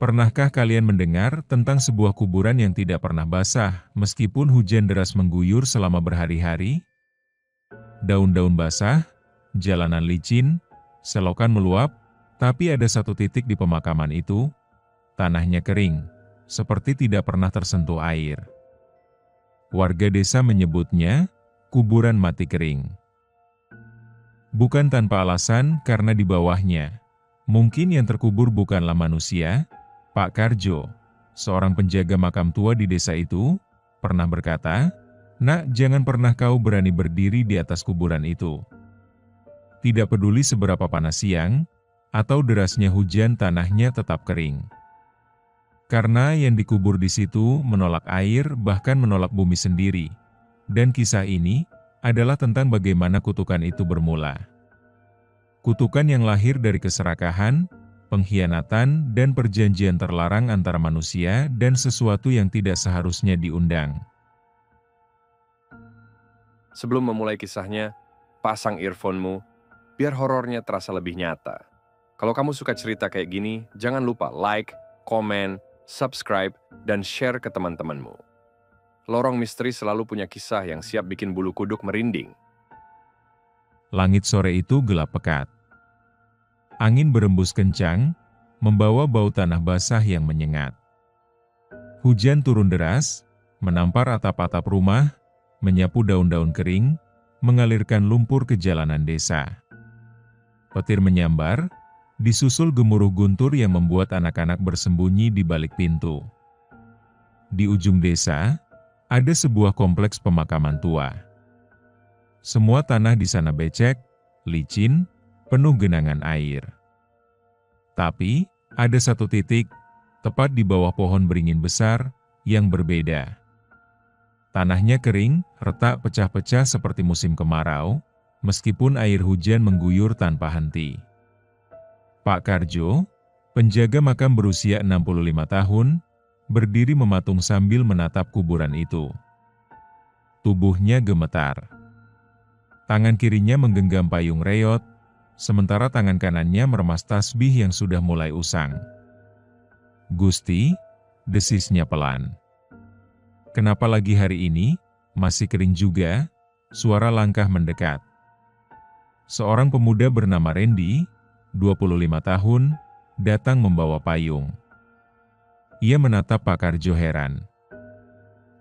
Pernahkah kalian mendengar tentang sebuah kuburan yang tidak pernah basah, meskipun hujan deras mengguyur selama berhari-hari? Daun-daun basah, jalanan licin, selokan meluap, tapi ada satu titik di pemakaman itu, tanahnya kering, seperti tidak pernah tersentuh air. Warga desa menyebutnya kuburan mati kering. Bukan tanpa alasan, karena di bawahnya, mungkin yang terkubur bukanlah manusia. Pak Karjo, seorang penjaga makam tua di desa itu, pernah berkata, "Nak, jangan pernah kau berani berdiri di atas kuburan itu." Tidak peduli seberapa panas siang, atau derasnya hujan, tanahnya tetap kering. Karena yang dikubur di situ menolak air, bahkan menolak bumi sendiri. Dan kisah ini adalah tentang bagaimana kutukan itu bermula. Kutukan yang lahir dari keserakahan, pengkhianatan, dan perjanjian terlarang antara manusia dan sesuatu yang tidak seharusnya diundang. Sebelum memulai kisahnya, pasang earphone-mu, biar horornya terasa lebih nyata. Kalau kamu suka cerita kayak gini, jangan lupa like, komen, subscribe, dan share ke teman-temanmu. Lorong Misteri selalu punya kisah yang siap bikin bulu kuduk merinding. Langit sore itu gelap pekat. Angin berembus kencang, membawa bau tanah basah yang menyengat. Hujan turun deras, menampar atap-atap rumah, menyapu daun-daun kering, mengalirkan lumpur ke jalanan desa. Petir menyambar, disusul gemuruh guntur yang membuat anak-anak bersembunyi di balik pintu. Di ujung desa, ada sebuah kompleks pemakaman tua. Semua tanah di sana becek, licin, penuh genangan air. Tapi, ada satu titik, tepat di bawah pohon beringin besar, yang berbeda. Tanahnya kering, retak pecah-pecah seperti musim kemarau, meskipun air hujan mengguyur tanpa henti. Pak Karjo, penjaga makam berusia 65 tahun, berdiri mematung sambil menatap kuburan itu. Tubuhnya gemetar. Tangan kirinya menggenggam payung reot, sementara tangan kanannya meremas tasbih yang sudah mulai usang. "Gusti," desisnya pelan. "Kenapa lagi hari ini? Masih kering juga?" Suara langkah mendekat. Seorang pemuda bernama Randy, 25 tahun, datang membawa payung. Ia menatap Pak Karjo heran.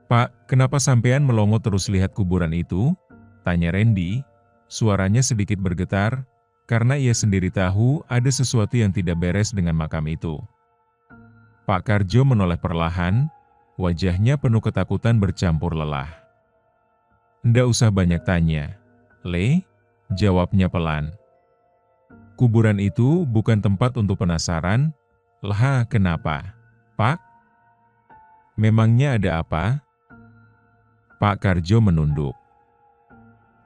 "Pak, kenapa sampean melongo terus lihat kuburan itu?" tanya Randy. Suaranya sedikit bergetar, karena ia sendiri tahu ada sesuatu yang tidak beres dengan makam itu. Pak Karjo menoleh perlahan, wajahnya penuh ketakutan bercampur lelah. "Ndak usah banyak tanya, Le," jawabnya pelan. "Kuburan itu bukan tempat untuk penasaran." "Lah, kenapa, Pak? Memangnya ada apa?" Pak Karjo menunduk.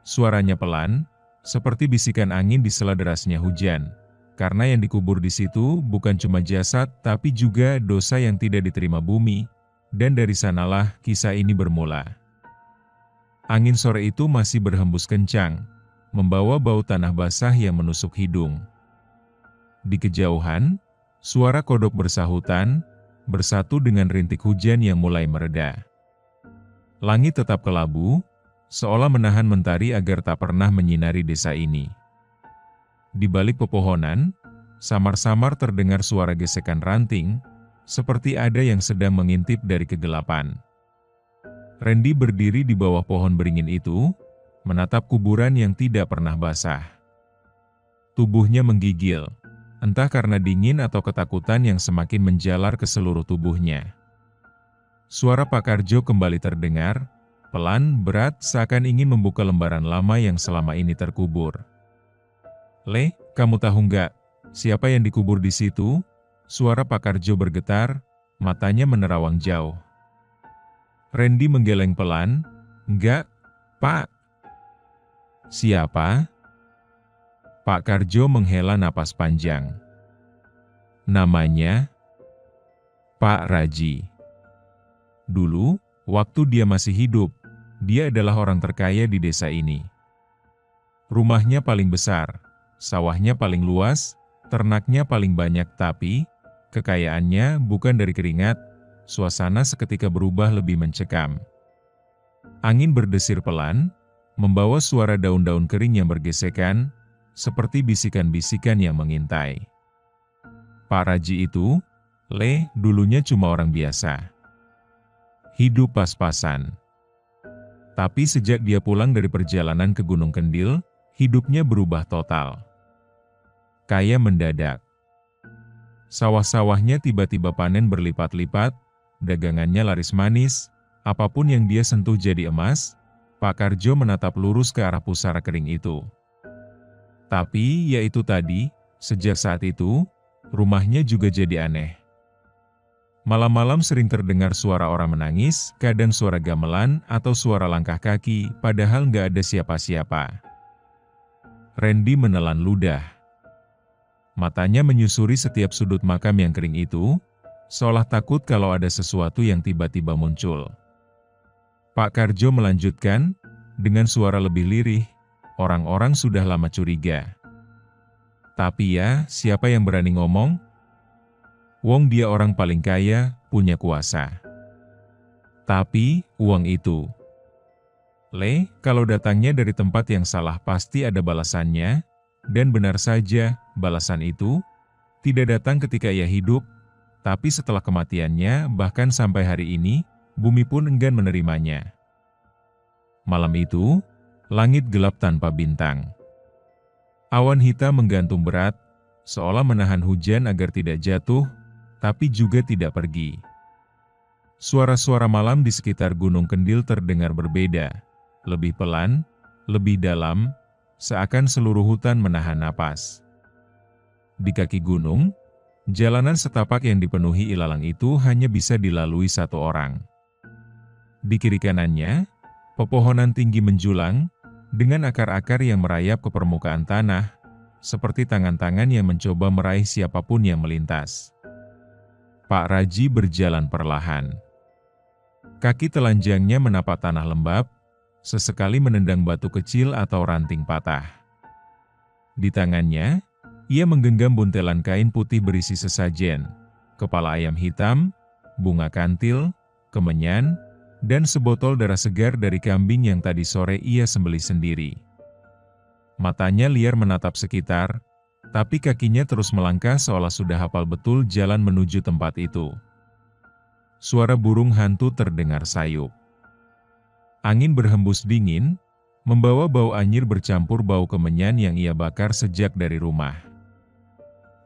Suaranya pelan, seperti bisikan angin di sela derasnya hujan, karena yang dikubur di situ bukan cuma jasad, tapi juga dosa yang tidak diterima bumi, dan dari sanalah kisah ini bermula. Angin sore itu masih berhembus kencang, membawa bau tanah basah yang menusuk hidung. Di kejauhan, suara kodok bersahutan, bersatu dengan rintik hujan yang mulai mereda. Langit tetap kelabu, seolah menahan mentari agar tak pernah menyinari desa ini. Di balik pepohonan, samar-samar terdengar suara gesekan ranting, seperti ada yang sedang mengintip dari kegelapan. Randy berdiri di bawah pohon beringin itu, menatap kuburan yang tidak pernah basah. Tubuhnya menggigil, entah karena dingin atau ketakutan yang semakin menjalar ke seluruh tubuhnya. Suara Pak Karjo kembali terdengar, pelan, berat, seakan ingin membuka lembaran lama yang selama ini terkubur. "Le, kamu tahu nggak, siapa yang dikubur di situ?" Suara Pak Karjo bergetar, matanya menerawang jauh. Randy menggeleng pelan, "Enggak, Pak." "Siapa?" Pak Karjo menghela napas panjang. "Namanya Pak Raji. Dulu, waktu dia masih hidup, dia adalah orang terkaya di desa ini. Rumahnya paling besar, sawahnya paling luas, ternaknya paling banyak, tapi Kekayaannya bukan dari keringat, suasana seketika berubah lebih mencekam. Angin berdesir pelan, membawa suara daun-daun kering yang bergesekan, seperti bisikan-bisikan yang mengintai. Pak Raji itu, dulunya cuma orang biasa. Hidup pas-pasan. Tapi sejak dia pulang dari perjalanan ke Gunung Kendil, hidupnya berubah total. Kaya mendadak. Sawah-sawahnya tiba-tiba panen berlipat-lipat, dagangannya laris manis, apapun yang dia sentuh jadi emas. Pak Karjo menatap lurus ke arah pusara kering itu. Tapi, ya itu tadi, sejak saat itu, rumahnya juga jadi aneh. Malam-malam sering terdengar suara orang menangis, kadang suara gamelan atau suara langkah kaki, padahal nggak ada siapa-siapa. Randy menelan ludah. Matanya menyusuri setiap sudut makam yang kering itu, seolah takut kalau ada sesuatu yang tiba-tiba muncul. Pak Karjo melanjutkan, dengan suara lebih lirih, orang-orang sudah lama curiga. Tapi ya, siapa yang berani ngomong? Wong dia orang paling kaya, punya kuasa. Tapi, uang itu. Kalau datangnya dari tempat yang salah pasti ada balasannya, dan benar saja, balasan itu tidak datang ketika ia hidup, tapi setelah kematiannya, bahkan sampai hari ini, bumi pun enggan menerimanya. Malam itu, langit gelap tanpa bintang. Awan hitam menggantung berat, seolah menahan hujan agar tidak jatuh, tapi juga tidak pergi. Suara-suara malam di sekitar Gunung Kendil terdengar berbeda, lebih pelan, lebih dalam, seakan seluruh hutan menahan napas. Di kaki gunung, jalanan setapak yang dipenuhi ilalang itu hanya bisa dilalui satu orang. Di kiri kanannya, pepohonan tinggi menjulang, dengan akar-akar yang merayap ke permukaan tanah, seperti tangan-tangan yang mencoba meraih siapapun yang melintas. Pak Raji berjalan perlahan. Kaki telanjangnya menapak tanah lembab, sesekali menendang batu kecil atau ranting patah. Di tangannya, ia menggenggam buntelan kain putih berisi sesajen, kepala ayam hitam, bunga kantil, kemenyan, dan sebotol darah segar dari kambing yang tadi sore ia sembelih sendiri. Matanya liar menatap sekitar, tapi kakinya terus melangkah seolah sudah hafal betul jalan menuju tempat itu. Suara burung hantu terdengar sayup. Angin berhembus dingin, membawa bau anyir bercampur bau kemenyan yang ia bakar sejak dari rumah.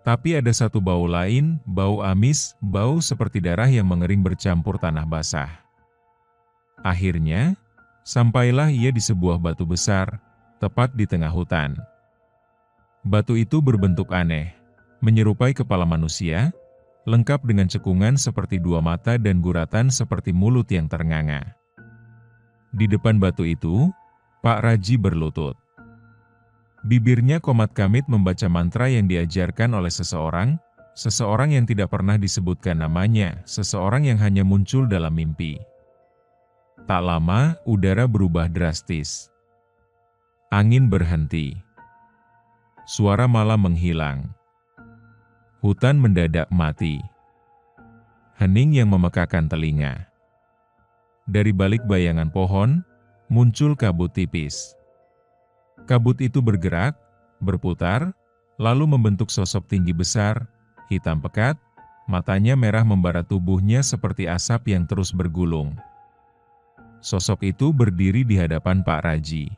Tapi ada satu bau lain, bau amis, bau seperti darah yang mengering bercampur tanah basah. Akhirnya, sampailah ia di sebuah batu besar, tepat di tengah hutan. Batu itu berbentuk aneh, menyerupai kepala manusia, lengkap dengan cekungan seperti dua mata dan guratan seperti mulut yang ternganga. Di depan batu itu, Pak Raji berlutut. Bibirnya komat kamit membaca mantra yang diajarkan oleh seseorang yang tidak pernah disebutkan namanya, seseorang yang hanya muncul dalam mimpi. Tak lama, udara berubah drastis. Angin berhenti. Suara malam menghilang. Hutan mendadak mati. Hening yang memekakan telinga. Dari balik bayangan pohon, muncul kabut tipis. Kabut itu bergerak, berputar, lalu membentuk sosok tinggi besar, hitam pekat, matanya merah membara tubuhnya seperti asap yang terus bergulung. Sosok itu berdiri di hadapan Pak Raji.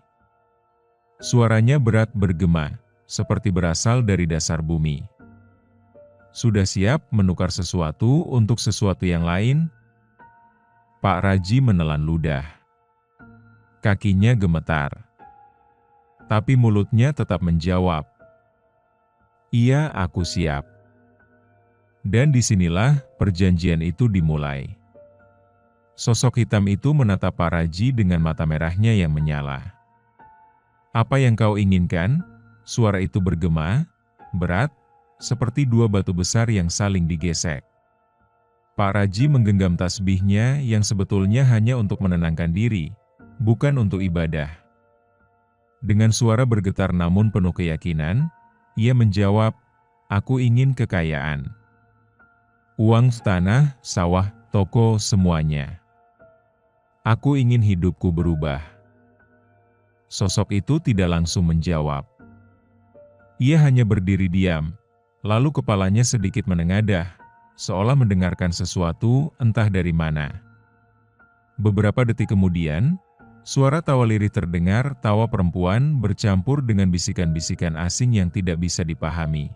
Suaranya berat bergema, seperti berasal dari dasar bumi. Sudah siap menukar sesuatu untuk sesuatu yang lain? Pak Raji menelan ludah. Kakinya gemetar. Tapi mulutnya tetap menjawab. Iya, aku siap. Dan disinilah perjanjian itu dimulai. Sosok hitam itu menatap Pak Raji dengan mata merahnya yang menyala. Apa yang kau inginkan? Suara itu bergema, berat, seperti dua batu besar yang saling digesek. Pak Raji menggenggam tasbihnya yang sebetulnya hanya untuk menenangkan diri, bukan untuk ibadah. Dengan suara bergetar namun penuh keyakinan, ia menjawab, aku ingin kekayaan. Uang, tanah, sawah, toko, semuanya. Aku ingin hidupku berubah. Sosok itu tidak langsung menjawab. Ia hanya berdiri diam, lalu kepalanya sedikit menengadah, seolah mendengarkan sesuatu entah dari mana. Beberapa detik kemudian, suara tawa lirih terdengar, tawa perempuan bercampur dengan bisikan-bisikan asing yang tidak bisa dipahami.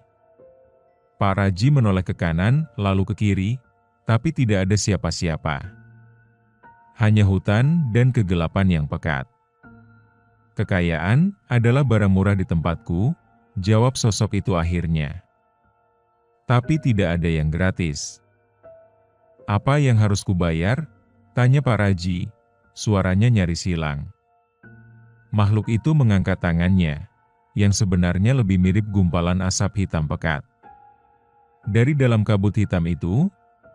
Pak Raji menoleh ke kanan, lalu ke kiri, tapi tidak ada siapa-siapa. Hanya hutan dan kegelapan yang pekat. Kekayaan adalah barang murah di tempatku, jawab sosok itu akhirnya. Tapi tidak ada yang gratis. Apa yang harus kubayar? Tanya Pak Raji, suaranya nyaris hilang. Makhluk itu mengangkat tangannya, yang sebenarnya lebih mirip gumpalan asap hitam pekat. Dari dalam kabut hitam itu,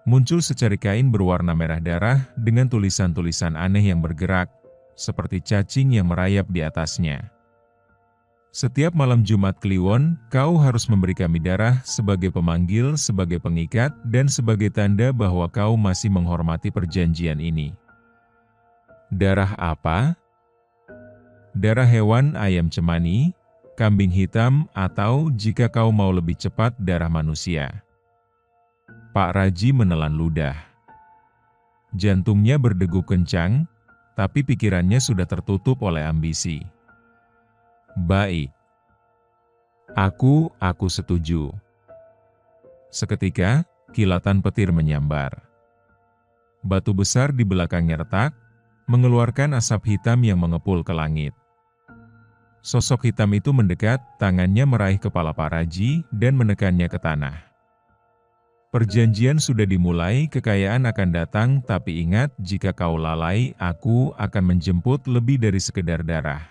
muncul secari kain berwarna merah darah dengan tulisan-tulisan aneh yang bergerak, seperti cacing yang merayap di atasnya. Setiap malam Jumat Kliwon, kau harus memberi kami darah sebagai pemanggil, sebagai pengikat, dan sebagai tanda bahwa kau masih menghormati perjanjian ini. Darah apa? Darah hewan, ayam cemani, kambing hitam, atau jika kau mau lebih cepat, darah manusia. Pak Raji menelan ludah. Jantungnya berdegup kencang, tapi pikirannya sudah tertutup oleh ambisi. Baik. Aku setuju. Seketika, kilatan petir menyambar. Batu besar di belakangnya retak, mengeluarkan asap hitam yang mengepul ke langit. Sosok hitam itu mendekat, tangannya meraih kepala Pak Raji dan menekannya ke tanah. Perjanjian sudah dimulai, kekayaan akan datang, tapi ingat, jika kau lalai, aku akan menjemput lebih dari sekedar darah.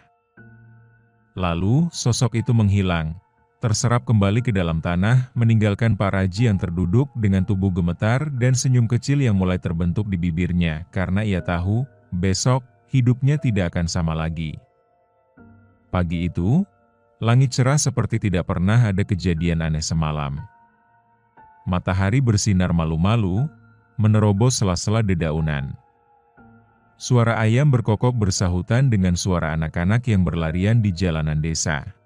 Lalu, sosok itu menghilang, terserap kembali ke dalam tanah, meninggalkan Pak Raji yang terduduk dengan tubuh gemetar dan senyum kecil yang mulai terbentuk di bibirnya, karena ia tahu, besok, hidupnya tidak akan sama lagi. Pagi itu, langit cerah seperti tidak pernah ada kejadian aneh semalam. Matahari bersinar malu-malu, menerobos sela-sela dedaunan. Suara ayam berkokok bersahutan dengan suara anak-anak yang berlarian di jalanan desa.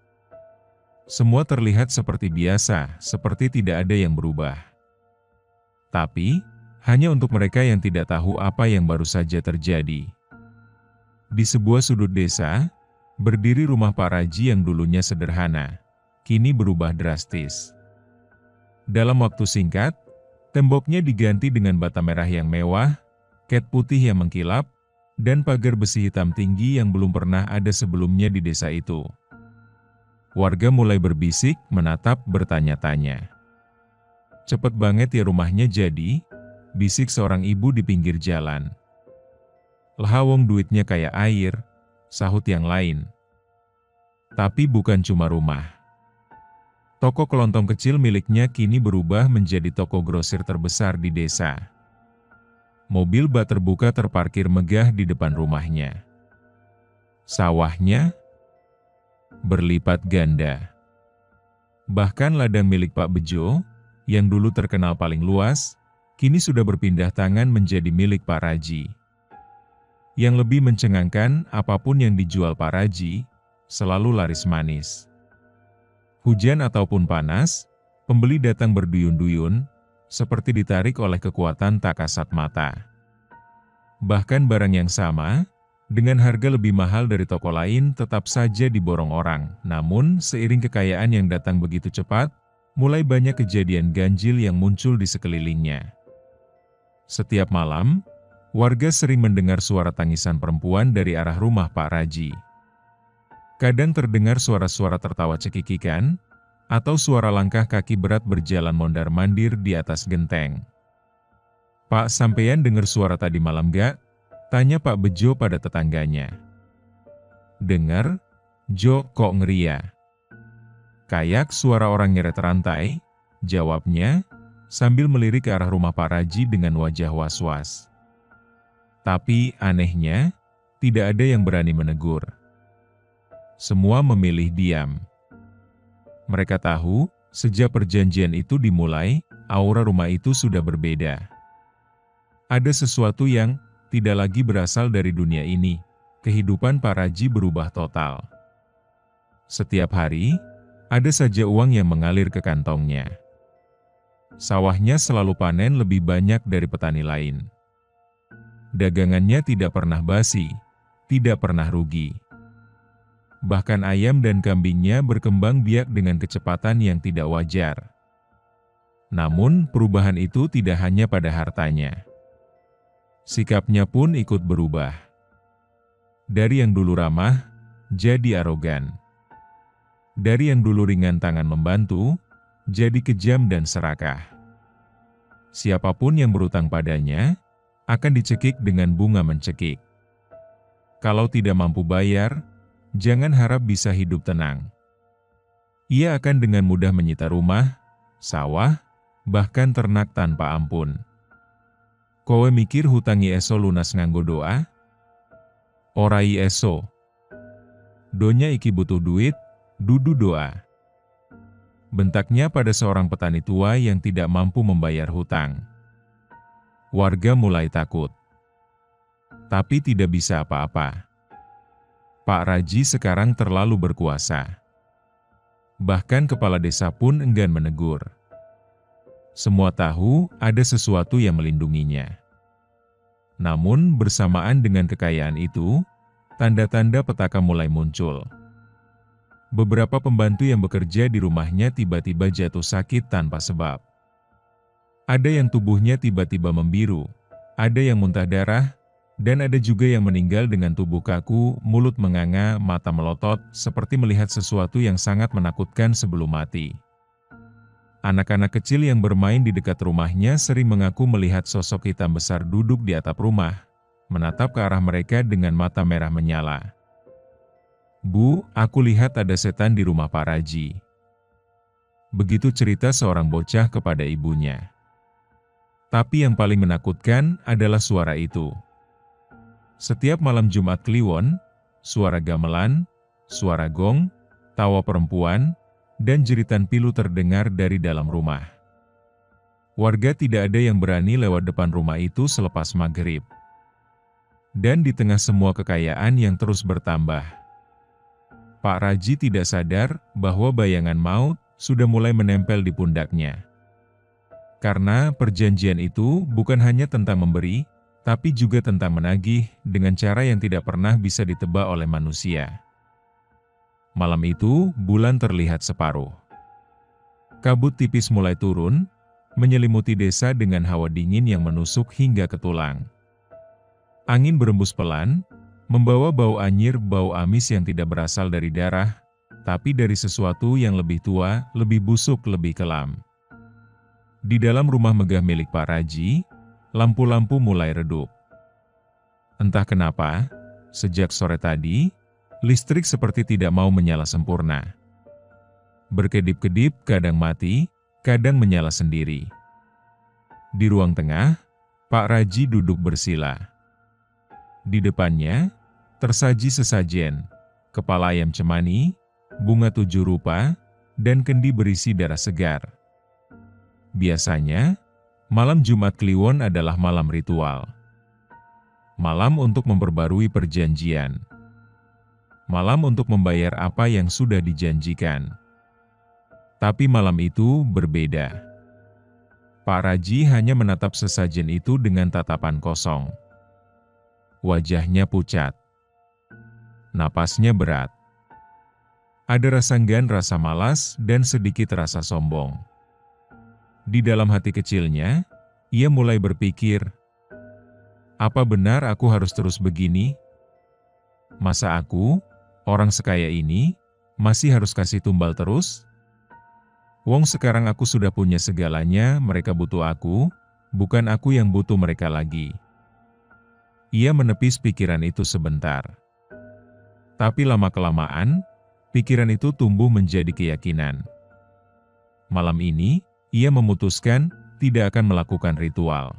Semua terlihat seperti biasa, seperti tidak ada yang berubah. Tapi, hanya untuk mereka yang tidak tahu apa yang baru saja terjadi. Di sebuah sudut desa, berdiri rumah Pak Raji yang dulunya sederhana, kini berubah drastis. Dalam waktu singkat, temboknya diganti dengan bata merah yang mewah, cat putih yang mengkilap, dan pagar besi hitam tinggi yang belum pernah ada sebelumnya di desa itu. Warga mulai berbisik, menatap, bertanya-tanya. Cepet banget ya rumahnya jadi, bisik seorang ibu di pinggir jalan. Lah wong duitnya kayak air, sahut yang lain. Tapi bukan cuma rumah. Toko kelontong kecil miliknya kini berubah menjadi toko grosir terbesar di desa. Mobil bak terbuka terparkir megah di depan rumahnya. Sawahnya berlipat ganda. Bahkan ladang milik Pak Bejo, yang dulu terkenal paling luas, kini sudah berpindah tangan menjadi milik Pak Raji. Yang lebih mencengangkan, apapun yang dijual Pak Raji, selalu laris manis. Hujan ataupun panas, pembeli datang berduyun-duyun, seperti ditarik oleh kekuatan tak kasat mata. Bahkan barang yang sama, dengan harga lebih mahal dari toko lain tetap saja diborong orang. Namun, seiring kekayaan yang datang begitu cepat, mulai banyak kejadian ganjil yang muncul di sekelilingnya. Setiap malam, warga sering mendengar suara tangisan perempuan dari arah rumah Pak Raji. Kadang terdengar suara-suara tertawa cekikikan, atau suara langkah kaki berat berjalan mondar-mandir di atas genteng. Pak, sampean dengar suara tadi malam gak? Tanya Pak Bejo pada tetangganya. Dengar? Jo, kok ngeria? Kayak suara orang nyeret rantai, jawabnya, sambil melirik ke arah rumah Pak Raji dengan wajah was-was. Tapi anehnya, tidak ada yang berani menegur. Semua memilih diam. Mereka tahu, sejak perjanjian itu dimulai, aura rumah itu sudah berbeda. Ada sesuatu yang tidak lagi berasal dari dunia ini. Kehidupan Pak Raji berubah total. Setiap hari, ada saja uang yang mengalir ke kantongnya. Sawahnya selalu panen lebih banyak dari petani lain. Dagangannya tidak pernah basi, tidak pernah rugi. Bahkan ayam dan kambingnya berkembang biak dengan kecepatan yang tidak wajar. Namun, perubahan itu tidak hanya pada hartanya. Sikapnya pun ikut berubah. Dari yang dulu ramah, jadi arogan. Dari yang dulu ringan tangan membantu, jadi kejam dan serakah. Siapapun yang berutang padanya, akan dicekik dengan bunga mencekik. Kalau tidak mampu bayar, jangan harap bisa hidup tenang. Ia akan dengan mudah menyita rumah, sawah, bahkan ternak tanpa ampun. Kowe mikir hutangi eso lunas nganggo doa? Orai eso. Donya iki butuh duit, dudu doa. Bentaknya pada seorang petani tua yang tidak mampu membayar hutang. Warga mulai takut. Tapi tidak bisa apa-apa. Pak Raji sekarang terlalu berkuasa. Bahkan kepala desa pun enggan menegur. Semua tahu ada sesuatu yang melindunginya. Namun bersamaan dengan kekayaan itu, tanda-tanda petaka mulai muncul. Beberapa pembantu yang bekerja di rumahnya tiba-tiba jatuh sakit tanpa sebab. Ada yang tubuhnya tiba-tiba membiru, ada yang muntah darah, dan ada juga yang meninggal dengan tubuh kaku, mulut menganga, mata melotot, seperti melihat sesuatu yang sangat menakutkan sebelum mati. Anak-anak kecil yang bermain di dekat rumahnya sering mengaku melihat sosok hitam besar duduk di atap rumah, menatap ke arah mereka dengan mata merah menyala. "Bu, aku lihat ada setan di rumah Pak Raji." Begitu cerita seorang bocah kepada ibunya. Tapi yang paling menakutkan adalah suara itu. Setiap malam Jumat Kliwon, suara gamelan, suara gong, tawa perempuan, dan jeritan pilu terdengar dari dalam rumah. Warga tidak ada yang berani lewat depan rumah itu selepas maghrib. Dan di tengah semua kekayaan yang terus bertambah, Pak Raji tidak sadar bahwa bayangan maut sudah mulai menempel di pundaknya. Karena perjanjian itu bukan hanya tentang memberi, tapi juga tentang menagih dengan cara yang tidak pernah bisa ditebak oleh manusia. Malam itu, bulan terlihat separuh. Kabut tipis mulai turun, menyelimuti desa dengan hawa dingin yang menusuk hingga ke tulang. Angin berembus pelan, membawa bau anyir, bau amis yang tidak berasal dari darah, tapi dari sesuatu yang lebih tua, lebih busuk, lebih kelam. Di dalam rumah megah milik Pak Raji, lampu-lampu mulai redup. Entah kenapa, sejak sore tadi, listrik seperti tidak mau menyala sempurna. Berkedip-kedip, kadang mati, kadang menyala sendiri. Di ruang tengah, Pak Raji duduk bersila. Di depannya, tersaji sesajen, kepala ayam cemani, bunga 7 rupa, dan kendi berisi darah segar. Biasanya, malam Jumat Kliwon adalah malam ritual. Malam untuk memperbarui perjanjian. Malam untuk membayar apa yang sudah dijanjikan. Tapi malam itu berbeda. Pak Raji hanya menatap sesajen itu dengan tatapan kosong. Wajahnya pucat. Napasnya berat. Ada rasa enggan, rasa malas, dan sedikit rasa sombong. Di dalam hati kecilnya, ia mulai berpikir, apa benar aku harus terus begini? Masa aku, orang sekaya ini, masih harus kasih tumbal terus? Wong sekarang aku sudah punya segalanya, mereka butuh aku, bukan aku yang butuh mereka lagi. Ia menepis pikiran itu sebentar. Tapi lama-kelamaan, pikiran itu tumbuh menjadi keyakinan. Malam ini, ia memutuskan tidak akan melakukan ritual.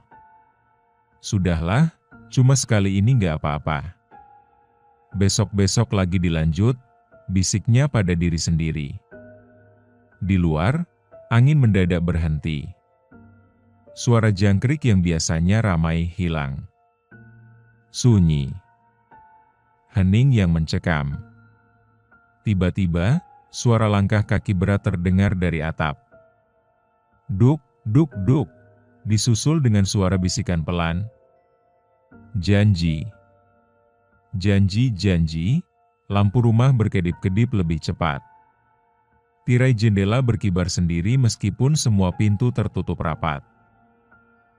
Sudahlah, cuma sekali ini nggak apa-apa. Besok-besok lagi dilanjut, bisiknya pada diri sendiri. Di luar, angin mendadak berhenti. suara jangkrik yang biasanya ramai hilang. Sunyi. Hening yang mencekam. Tiba-tiba, suara langkah kaki berat terdengar dari atap. Duk, duk, duk, disusul dengan suara bisikan pelan. Janji. Janji, janji, lampu rumah berkedip-kedip lebih cepat. Tirai jendela berkibar sendiri meskipun semua pintu tertutup rapat.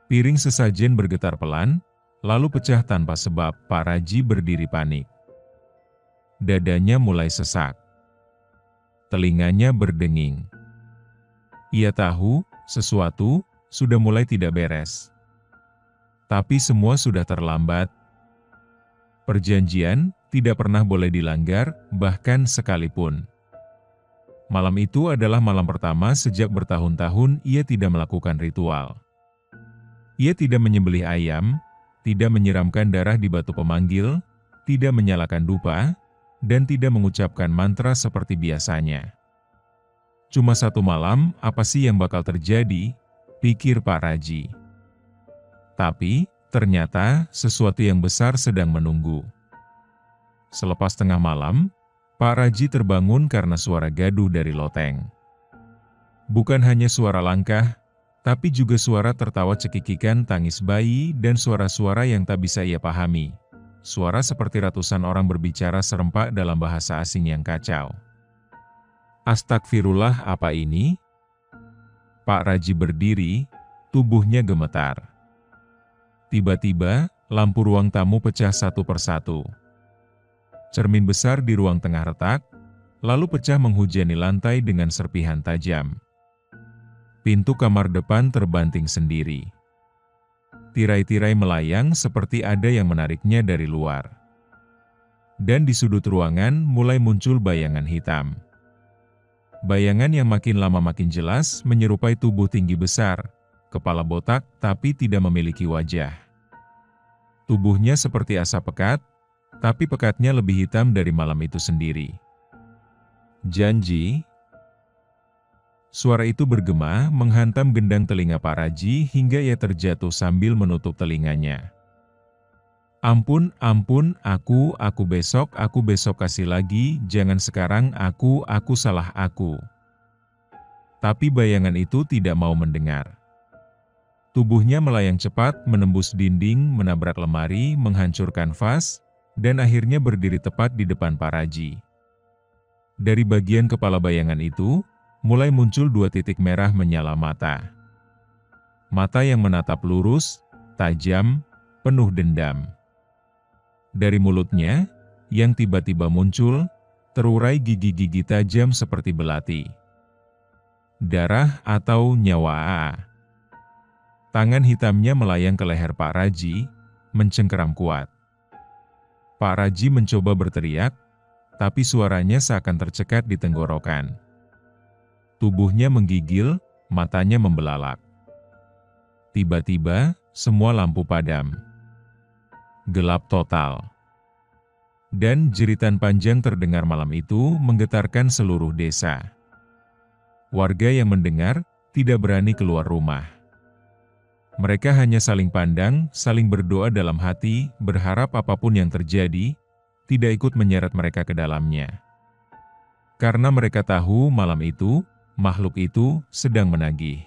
Piring sesajen bergetar pelan, lalu pecah tanpa sebab. Pak Raji berdiri panik. Dadanya mulai sesak. Telinganya berdenging. Ia tahu, sesuatu sudah mulai tidak beres. Tapi semua sudah terlambat. Perjanjian tidak pernah boleh dilanggar, bahkan sekalipun. Malam itu adalah malam pertama sejak bertahun-tahun ia tidak melakukan ritual. Ia tidak menyembelih ayam, tidak menyiramkan darah di batu pemanggil, tidak menyalakan dupa, dan tidak mengucapkan mantra seperti biasanya. Cuma satu malam, apa sih yang bakal terjadi? Pikir Pak Raji. Tapi, ternyata sesuatu yang besar sedang menunggu. Selepas tengah malam, Pak Raji terbangun karena suara gaduh dari loteng. Bukan hanya suara langkah, tapi juga suara tertawa cekikikan tangis bayi dan suara-suara yang tak bisa ia pahami. Suara seperti ratusan orang berbicara serempak dalam bahasa asing yang kacau. Astagfirullah, apa ini? Pak Raji berdiri, tubuhnya gemetar. Tiba-tiba, lampu ruang tamu pecah satu persatu. Cermin besar di ruang tengah retak, lalu pecah menghujani lantai dengan serpihan tajam. Pintu kamar depan terbanting sendiri. Tirai-tirai melayang seperti ada yang menariknya dari luar. Dan di sudut ruangan mulai muncul bayangan hitam. Bayangan yang makin lama makin jelas menyerupai tubuh tinggi besar, kepala botak tapi tidak memiliki wajah. Tubuhnya seperti asap pekat, tapi pekatnya lebih hitam dari malam itu sendiri. Janji. Suara itu bergema menghantam gendang telinga Pak Raji hingga ia terjatuh sambil menutup telinganya. Ampun, ampun, aku besok kasih lagi, jangan sekarang, aku salah aku. Tapi bayangan itu tidak mau mendengar. Tubuhnya melayang cepat, menembus dinding, menabrak lemari, menghancurkan vas, dan akhirnya berdiri tepat di depan Pak Raji. Dari bagian kepala bayangan itu, mulai muncul dua titik merah menyala mata. Mata yang menatap lurus, tajam, penuh dendam. Dari mulutnya, yang tiba-tiba muncul, terurai gigi-gigi tajam seperti belati. Darah atau nyawa. Tangan hitamnya melayang ke leher Pak Raji, mencengkeram kuat. Pak Raji mencoba berteriak, tapi suaranya seakan tercekat di tenggorokan. Tubuhnya menggigil, matanya membelalak. Tiba-tiba, semua lampu padam. Gelap total. Dan jeritan panjang terdengar malam itu menggetarkan seluruh desa. Warga yang mendengar tidak berani keluar rumah. Mereka hanya saling pandang, saling berdoa dalam hati, berharap apapun yang terjadi, tidak ikut menyeret mereka ke dalamnya. Karena mereka tahu malam itu, makhluk itu sedang menagih.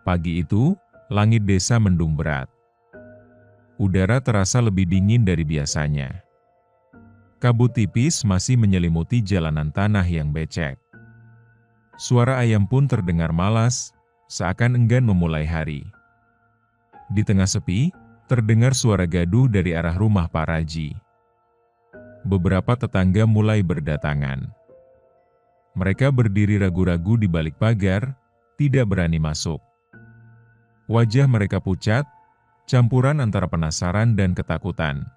Pagi itu, langit desa mendung berat. Udara terasa lebih dingin dari biasanya. Kabut tipis masih menyelimuti jalanan tanah yang becek. Suara ayam pun terdengar malas, seakan enggan memulai hari. Di tengah sepi, terdengar suara gaduh dari arah rumah Pak Raji. Beberapa tetangga mulai berdatangan. Mereka berdiri ragu-ragu di balik pagar, tidak berani masuk. Wajah mereka pucat, campuran antara penasaran dan ketakutan.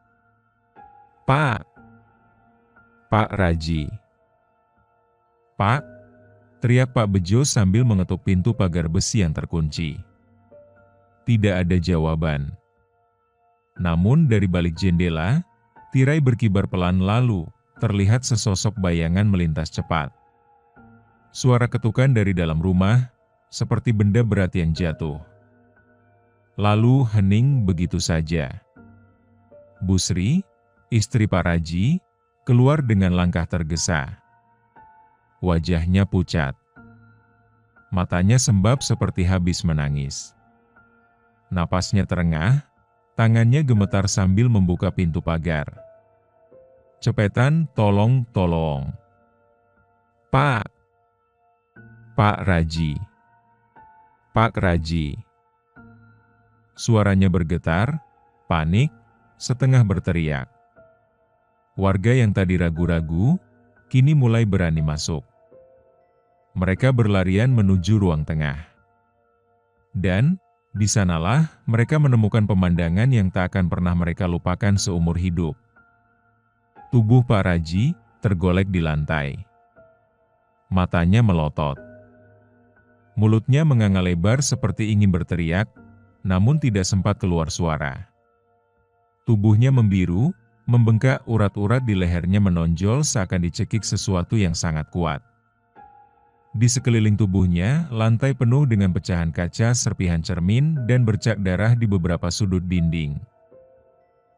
Pak Raji. Pak, teriak Pak Bejo sambil mengetuk pintu pagar besi yang terkunci. Tidak ada jawaban. Namun dari balik jendela, tirai berkibar pelan lalu, terlihat sesosok bayangan melintas cepat. Suara ketukan dari dalam rumah, seperti benda berat yang jatuh. lalu hening begitu saja. Busri, istri Pak Raji, keluar dengan langkah tergesa. Wajahnya pucat. Matanya sembab seperti habis menangis. Napasnya terengah, tangannya gemetar sambil membuka pintu pagar. Cepetan, tolong, tolong. Pak! Pak Raji. Pak Raji. Suaranya bergetar, panik, setengah berteriak. Warga yang tadi ragu-ragu, kini mulai berani masuk. Mereka berlarian menuju ruang tengah. Dan, di sanalah mereka menemukan pemandangan yang tak akan pernah mereka lupakan seumur hidup. Tubuh Pak Raji tergolek di lantai. Matanya melotot. Mulutnya menganga lebar seperti ingin berteriak, namun tidak sempat keluar suara. Tubuhnya membiru, membengkak, urat-urat di lehernya menonjol seakan dicekik sesuatu yang sangat kuat. Di sekeliling tubuhnya, lantai penuh dengan pecahan kaca, serpihan cermin, dan bercak darah di beberapa sudut dinding.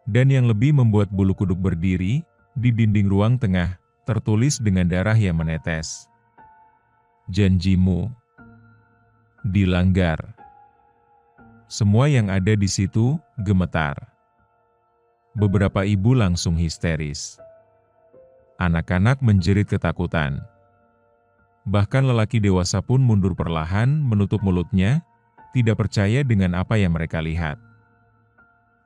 Dan yang lebih membuat bulu kuduk berdiri, di dinding ruang tengah, tertulis dengan darah yang menetes. Janjimu dilanggar. Semua yang ada di situ gemetar. Beberapa ibu langsung histeris. Anak-anak menjerit ketakutan. Bahkan lelaki dewasa pun mundur perlahan, menutup mulutnya, tidak percaya dengan apa yang mereka lihat.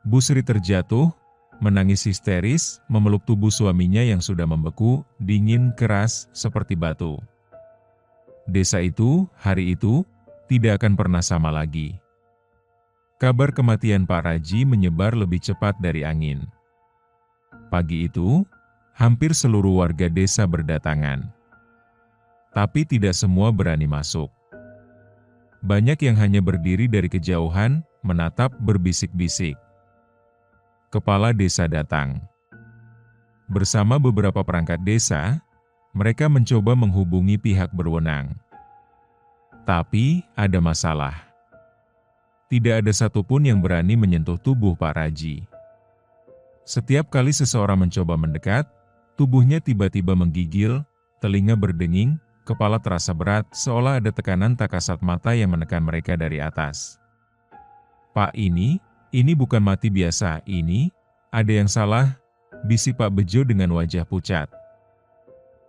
Busri terjatuh, menangis histeris, memeluk tubuh suaminya yang sudah membeku, dingin, keras, seperti batu. Desa itu, hari itu, tidak akan pernah sama lagi. Kabar kematian Pak Raji menyebar lebih cepat dari angin. Pagi itu, hampir seluruh warga desa berdatangan. Tapi tidak semua berani masuk. Banyak yang hanya berdiri dari kejauhan, menatap, berbisik-bisik. Kepala desa datang. Bersama beberapa perangkat desa, mereka mencoba menghubungi pihak berwenang. Tapi, ada masalah. Tidak ada satupun yang berani menyentuh tubuh Pak Raji. Setiap kali seseorang mencoba mendekat, tubuhnya tiba-tiba menggigil, telinga berdenging, kepala terasa berat, seolah ada tekanan tak kasat mata yang menekan mereka dari atas. Pak, ini bukan mati biasa, ini, ada yang salah, bisik Pak Bejo dengan wajah pucat.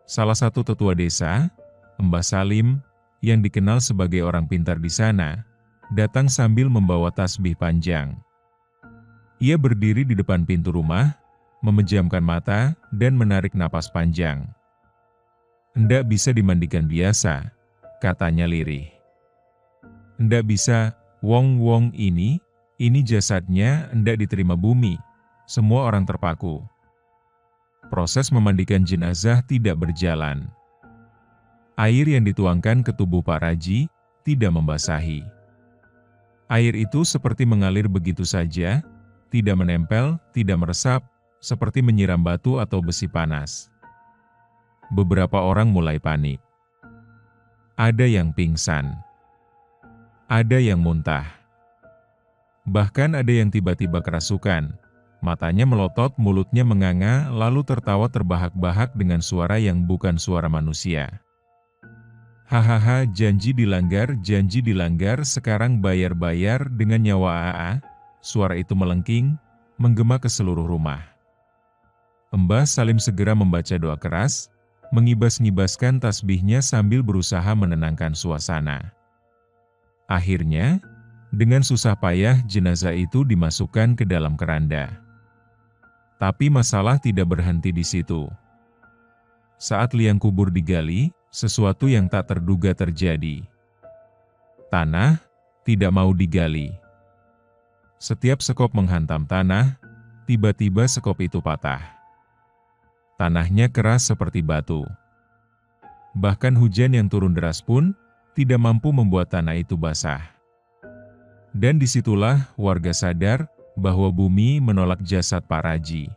Salah satu tetua desa, Mbah Salim, yang dikenal sebagai orang pintar di sana, datang sambil membawa tasbih panjang. Ia berdiri di depan pintu rumah, memejamkan mata, dan menarik napas panjang. "Ndak bisa dimandikan biasa," katanya lirih. "Ndak bisa, wong ini jasadnya ndak diterima bumi, semua orang terpaku." Proses memandikan jenazah tidak berjalan. Air yang dituangkan ke tubuh Pak Raji tidak membasahi. Air itu seperti mengalir begitu saja, tidak menempel, tidak meresap, seperti menyiram batu atau besi panas. Beberapa orang mulai panik. Ada yang pingsan. Ada yang muntah. Bahkan ada yang tiba-tiba kerasukan. Matanya melotot, mulutnya menganga, lalu tertawa terbahak-bahak dengan suara yang bukan suara manusia. "Hahaha, janji dilanggar, sekarang bayar-bayar dengan nyawa AA." Suara itu melengking, menggema ke seluruh rumah. Mbah Salim segera membaca doa keras, mengibas-ngibaskan tasbihnya sambil berusaha menenangkan suasana. Akhirnya, dengan susah payah jenazah itu dimasukkan ke dalam keranda. Tapi masalah tidak berhenti di situ. Saat liang kubur digali, sesuatu yang tak terduga terjadi. Tanah tidak mau digali. Setiap sekop menghantam tanah, tiba-tiba sekop itu patah. Tanahnya keras seperti batu. Bahkan hujan yang turun deras pun tidak mampu membuat tanah itu basah. Dan disitulah warga sadar bahwa bumi menolak jasad Pak Raji.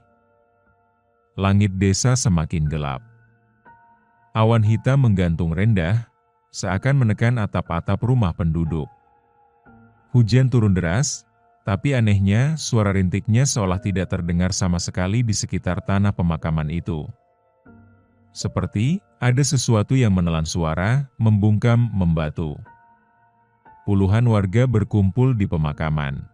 Langit desa semakin gelap. Awan hitam menggantung rendah, seakan menekan atap-atap rumah penduduk. Hujan turun deras, Tapi anehnya, suara rintiknya seolah tidak terdengar sama sekali di sekitar tanah pemakaman itu. Seperti ada sesuatu yang menelan suara, membungkam, membatu. Puluhan warga berkumpul di pemakaman.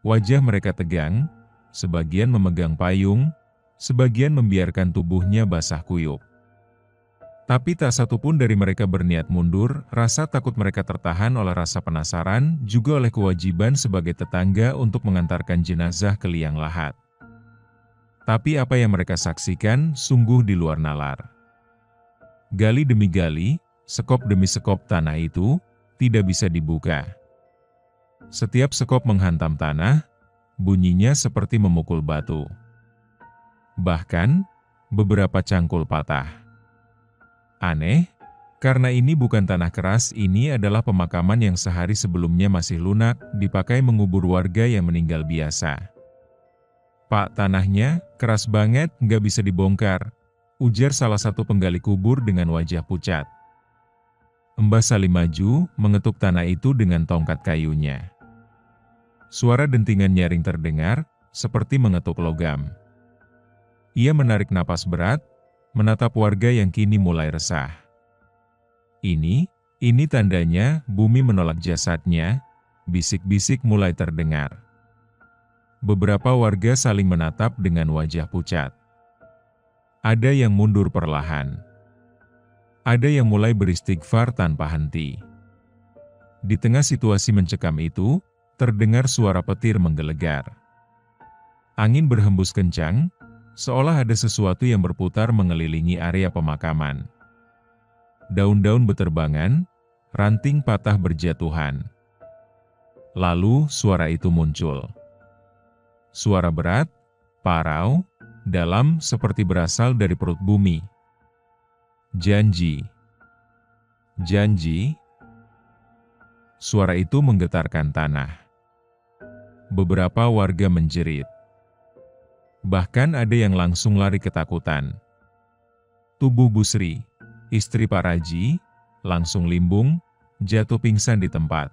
Wajah mereka tegang, sebagian memegang payung, sebagian membiarkan tubuhnya basah kuyup. Tapi tak satu pun dari mereka berniat mundur, rasa takut mereka tertahan oleh rasa penasaran, juga oleh kewajiban sebagai tetangga untuk mengantarkan jenazah ke liang lahat. Tapi apa yang mereka saksikan sungguh di luar nalar. Gali demi gali, sekop demi sekop tanah itu tidak bisa dibuka. Setiap sekop menghantam tanah, bunyinya seperti memukul batu. Bahkan, beberapa cangkul patah. Aneh, karena ini bukan tanah keras, ini adalah pemakaman yang sehari sebelumnya masih lunak, dipakai mengubur warga yang meninggal biasa. "Pak, tanahnya keras banget, nggak bisa dibongkar," ujar salah satu penggali kubur dengan wajah pucat. Mbah Salim maju, mengetuk tanah itu dengan tongkat kayunya. Suara dentingan nyaring terdengar, seperti mengetuk logam. Ia menarik napas berat, menatap warga yang kini mulai resah. Ini tandanya bumi menolak jasadnya, bisik-bisik mulai terdengar. Beberapa warga saling menatap dengan wajah pucat. Ada yang mundur perlahan. Ada yang mulai beristighfar tanpa henti. Di tengah situasi mencekam itu, terdengar suara petir menggelegar. Angin berhembus kencang, seolah ada sesuatu yang berputar mengelilingi area pemakaman. Daun-daun beterbangan, ranting patah berjatuhan. Lalu suara itu muncul. Suara berat, parau, dalam seperti berasal dari perut bumi. Janji. Janji. Suara itu menggetarkan tanah. Beberapa warga menjerit. Bahkan ada yang langsung lari ketakutan. Tubuh Busri, istri Pak Raji, langsung limbung, jatuh pingsan di tempat.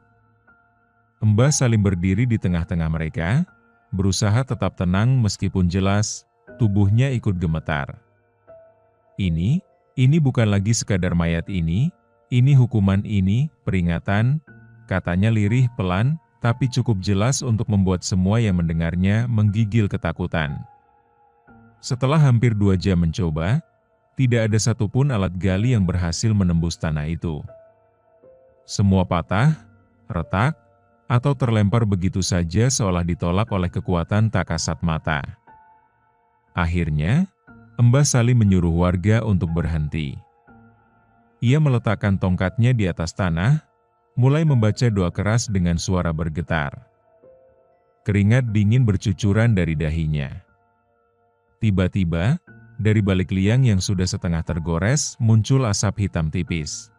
Mbah Salim berdiri di tengah-tengah mereka, berusaha tetap tenang meskipun jelas, tubuhnya ikut gemetar. Ini bukan lagi sekadar mayat ini hukuman ini, peringatan, katanya lirih pelan, tapi cukup jelas untuk membuat semua yang mendengarnya menggigil ketakutan. Setelah hampir 2 jam mencoba, tidak ada satupun alat gali yang berhasil menembus tanah itu. Semua patah, retak, atau terlempar begitu saja seolah ditolak oleh kekuatan tak kasat mata. Akhirnya, Mbah Salim menyuruh warga untuk berhenti. Ia meletakkan tongkatnya di atas tanah, mulai membaca doa keras dengan suara bergetar. Keringat dingin bercucuran dari dahinya. Tiba-tiba, dari balik liang yang sudah setengah tergores, muncul asap hitam tipis.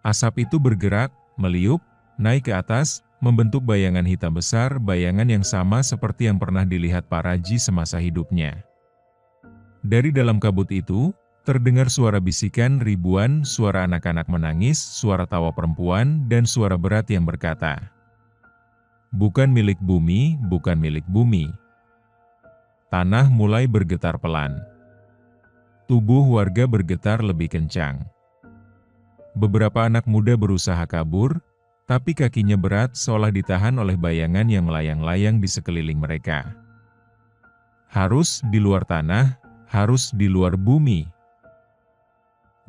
Asap itu bergerak, meliuk, naik ke atas, membentuk bayangan hitam besar, bayangan yang sama seperti yang pernah dilihat Pak Raji semasa hidupnya. Dari dalam kabut itu, terdengar suara bisikan ribuan, suara anak-anak menangis, suara tawa perempuan, dan suara berat yang berkata, "Bukan milik bumi, bukan milik bumi." Tanah mulai bergetar pelan. Tubuh warga bergetar lebih kencang. Beberapa anak muda berusaha kabur, tapi kakinya berat seolah ditahan oleh bayangan yang melayang-layang di sekeliling mereka. Harus di luar tanah, harus di luar bumi.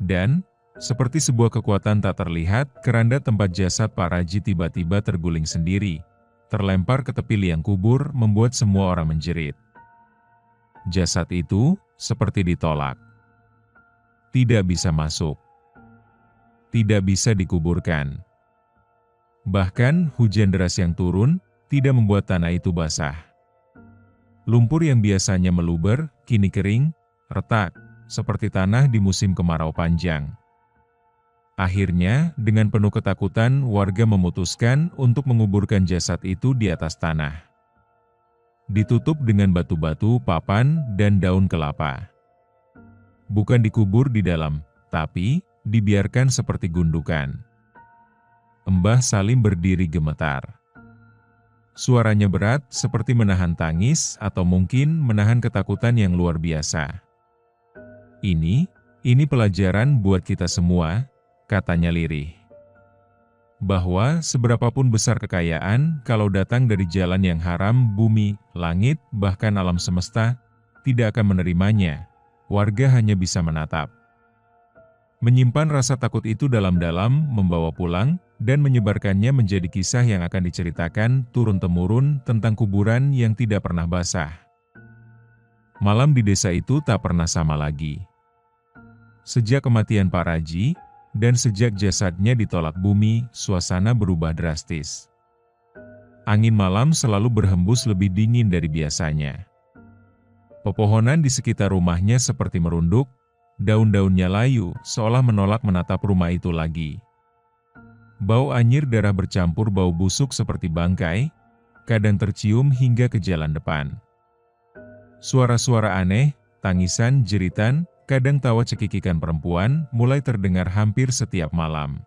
Dan, seperti sebuah kekuatan tak terlihat, keranda tempat jasad Pak Raji tiba-tiba terguling sendiri, terlempar ke tepi liang kubur, membuat semua orang menjerit. Jasad itu seperti ditolak. Tidak bisa masuk. Tidak bisa dikuburkan. Bahkan hujan deras yang turun tidak membuat tanah itu basah. Lumpur yang biasanya meluber, kini kering, retak, seperti tanah di musim kemarau panjang. Akhirnya, dengan penuh ketakutan, warga memutuskan untuk menguburkan jasad itu di atas tanah. Ditutup dengan batu-batu, papan, dan daun kelapa. Bukan dikubur di dalam, tapi dibiarkan seperti gundukan. Mbah Salim berdiri gemetar. Suaranya berat seperti menahan tangis atau mungkin menahan ketakutan yang luar biasa. Ini pelajaran buat kita semua, katanya lirih. Bahwa seberapapun besar kekayaan, kalau datang dari jalan yang haram, bumi, langit, bahkan alam semesta, tidak akan menerimanya. Warga hanya bisa menatap. Menyimpan rasa takut itu dalam-dalam, membawa pulang, dan menyebarkannya menjadi kisah yang akan diceritakan turun-temurun tentang kuburan yang tidak pernah basah. Malam di desa itu tak pernah sama lagi. Sejak kematian Pak Raji, dan sejak jasadnya ditolak bumi, suasana berubah drastis. Angin malam selalu berhembus lebih dingin dari biasanya. Pepohonan di sekitar rumahnya seperti merunduk, daun-daunnya layu, seolah menolak menatap rumah itu lagi. Bau anyir darah bercampur bau busuk seperti bangkai, kadang tercium hingga ke jalan depan. Suara-suara aneh, tangisan, jeritan, kadang tawa cekikikan perempuan, mulai terdengar hampir setiap malam.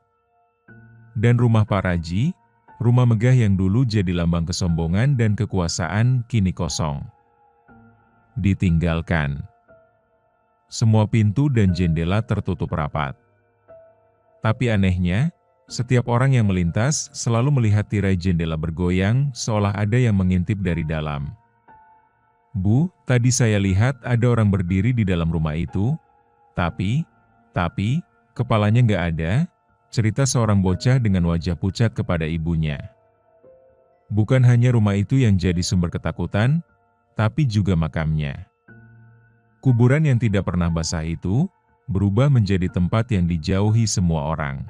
Dan rumah Pak Raji, rumah megah yang dulu jadi lambang kesombongan dan kekuasaan, kini kosong. Ditinggalkan. Semua pintu dan jendela tertutup rapat. Tapi anehnya, setiap orang yang melintas selalu melihat tirai jendela bergoyang, seolah ada yang mengintip dari dalam. "Bu, tadi saya lihat ada orang berdiri di dalam rumah itu, tapi, kepalanya nggak ada," cerita seorang bocah dengan wajah pucat kepada ibunya. Bukan hanya rumah itu yang jadi sumber ketakutan, tapi juga makamnya. Kuburan yang tidak pernah basah itu, berubah menjadi tempat yang dijauhi semua orang.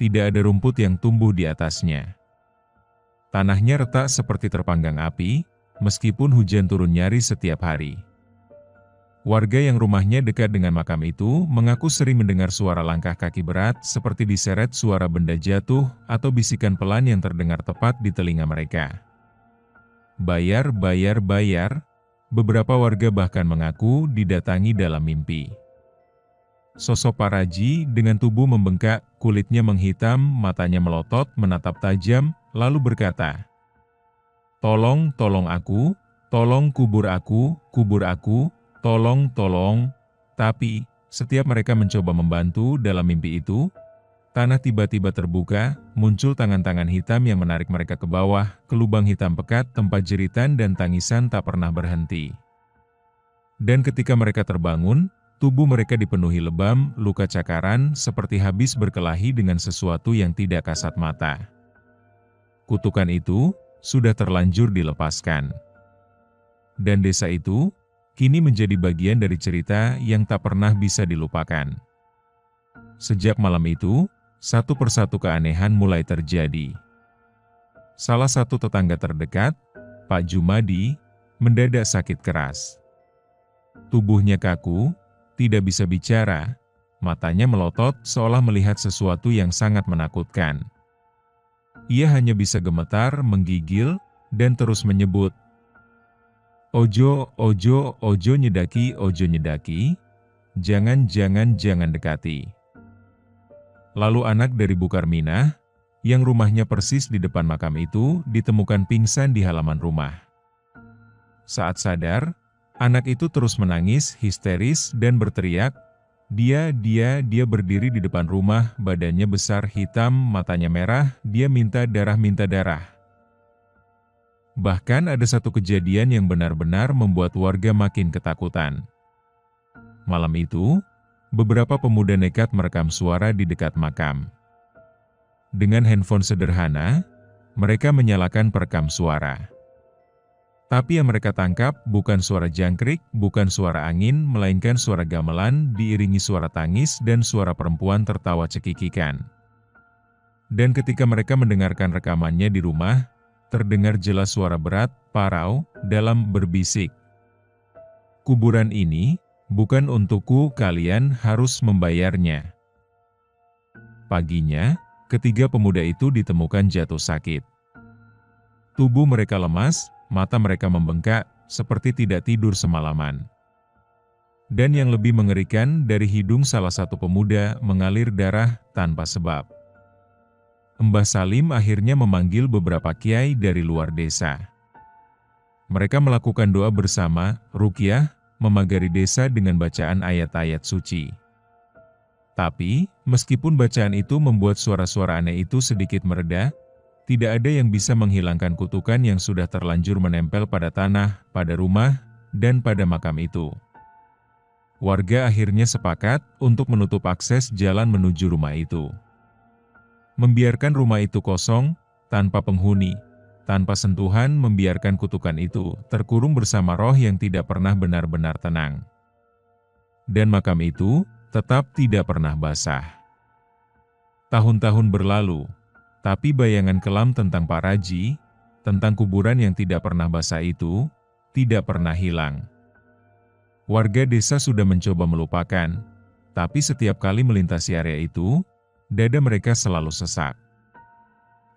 Tidak ada rumput yang tumbuh di atasnya. Tanahnya retak seperti terpanggang api, meskipun hujan turun nyaris setiap hari. Warga yang rumahnya dekat dengan makam itu mengaku sering mendengar suara langkah kaki berat seperti diseret suara benda jatuh atau bisikan pelan yang terdengar tepat di telinga mereka. Bayar, bayar, bayar. Beberapa warga bahkan mengaku didatangi dalam mimpi. Sosok Pak Raji dengan tubuh membengkak, kulitnya menghitam, matanya melotot, menatap tajam, lalu berkata, "Tolong, tolong aku, tolong kubur aku, tolong, tolong." Tapi, setiap mereka mencoba membantu dalam mimpi itu, tanah tiba-tiba terbuka, muncul tangan-tangan hitam yang menarik mereka ke bawah, ke lubang hitam pekat tempat jeritan dan tangisan tak pernah berhenti. Dan ketika mereka terbangun, tubuh mereka dipenuhi lebam, luka cakaran, seperti habis berkelahi dengan sesuatu yang tidak kasat mata. Kutukan itu sudah terlanjur dilepaskan. Dan desa itu kini menjadi bagian dari cerita yang tak pernah bisa dilupakan. Sejak malam itu, satu persatu keanehan mulai terjadi. Salah satu tetangga terdekat, Pak Jumadi, mendadak sakit keras. Tubuhnya kaku, tidak bisa bicara, matanya melotot seolah melihat sesuatu yang sangat menakutkan. Ia hanya bisa gemetar, menggigil, dan terus menyebut, "Ojo, ojo, ojo nyedaki, jangan, jangan dekati." Lalu anak dari Bu Karminah, yang rumahnya persis di depan makam itu, ditemukan pingsan di halaman rumah. Saat sadar, anak itu terus menangis, histeris, dan berteriak, Dia berdiri di depan rumah, badannya besar, hitam, matanya merah, dia minta darah." Bahkan ada satu kejadian yang benar-benar membuat warga makin ketakutan. Malam itu, beberapa pemuda nekat merekam suara di dekat makam. Dengan handphone sederhana, mereka menyalakan perekam suara. Tapi yang mereka tangkap bukan suara jangkrik, bukan suara angin, melainkan suara gamelan diiringi suara tangis dan suara perempuan tertawa cekikikan. Dan ketika mereka mendengarkan rekamannya di rumah, terdengar jelas suara berat, parau, dalam berbisik. "Kuburan ini bukan untukku, kalian harus membayarnya." Paginya, ketiga pemuda itu ditemukan jatuh sakit. Tubuh mereka lemas, mata mereka membengkak, seperti tidak tidur semalaman. Dan yang lebih mengerikan, dari hidung salah satu pemuda mengalir darah tanpa sebab. Mbah Salim akhirnya memanggil beberapa kiai dari luar desa. Mereka melakukan doa bersama, ruqyah, memagari desa dengan bacaan ayat-ayat suci. Tapi, meskipun bacaan itu membuat suara-suara aneh itu sedikit mereda, tidak ada yang bisa menghilangkan kutukan yang sudah terlanjur menempel pada tanah, pada rumah, dan pada makam itu. Warga akhirnya sepakat untuk menutup akses jalan menuju rumah itu. Membiarkan rumah itu kosong, tanpa penghuni, tanpa sentuhan, membiarkan kutukan itu terkurung bersama roh yang tidak pernah benar-benar tenang. Dan makam itu tetap tidak pernah basah. Tahun-tahun berlalu, tapi bayangan kelam tentang Pak Raji, tentang kuburan yang tidak pernah basah itu, tidak pernah hilang. Warga desa sudah mencoba melupakan, tapi setiap kali melintasi area itu, dada mereka selalu sesak.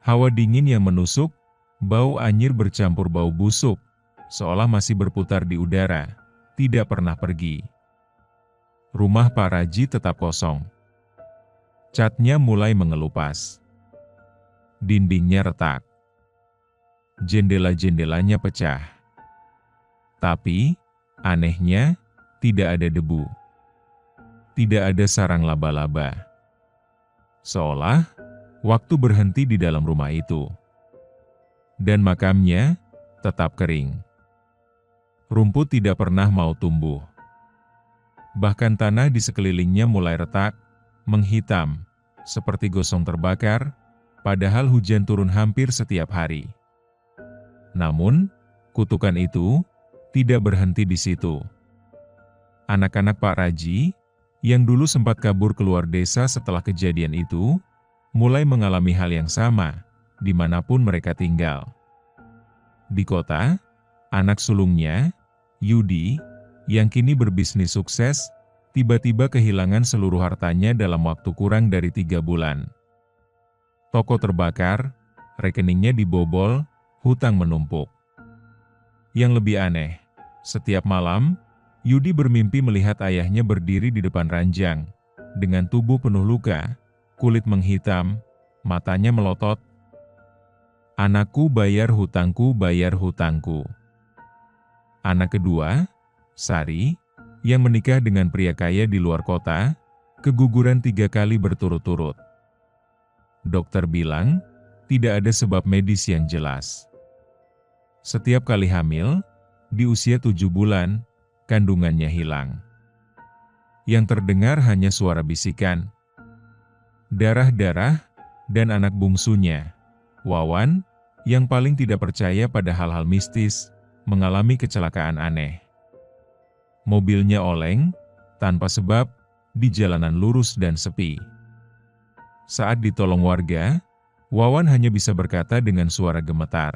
Hawa dingin yang menusuk, bau anyir bercampur bau busuk, seolah masih berputar di udara, tidak pernah pergi. Rumah Pak Raji tetap kosong. Catnya mulai mengelupas. Dindingnya retak. Jendela-jendelanya pecah. Tapi, anehnya, tidak ada debu. Tidak ada sarang laba-laba. Seolah waktu berhenti di dalam rumah itu. Dan makamnya tetap kering. Rumput tidak pernah mau tumbuh. Bahkan tanah di sekelilingnya mulai retak, menghitam, seperti gosong terbakar, padahal hujan turun hampir setiap hari. Namun, kutukan itu tidak berhenti di situ. Anak-anak Pak Raji, yang dulu sempat kabur keluar desa setelah kejadian itu, mulai mengalami hal yang sama, dimanapun mereka tinggal. Di kota, anak sulungnya, Yudi, yang kini berbisnis sukses, tiba-tiba kehilangan seluruh hartanya dalam waktu kurang dari 3 bulan. Toko terbakar, rekeningnya dibobol, hutang menumpuk. Yang lebih aneh, setiap malam, Yudi bermimpi melihat ayahnya berdiri di depan ranjang, dengan tubuh penuh luka, kulit menghitam, matanya melotot. "Anakku bayar hutangku, bayar hutangku." Anak kedua, Sari, yang menikah dengan pria kaya di luar kota, keguguran 3 kali berturut-turut. Dokter bilang, tidak ada sebab medis yang jelas. Setiap kali hamil, di usia 7 bulan, kandungannya hilang. Yang terdengar hanya suara bisikan, darah-darah, dan anak bungsunya, Wawan, yang paling tidak percaya pada hal-hal mistis, mengalami kecelakaan aneh. Mobilnya oleng, tanpa sebab, di jalanan lurus dan sepi. Saat ditolong warga, Wawan hanya bisa berkata dengan suara gemetar,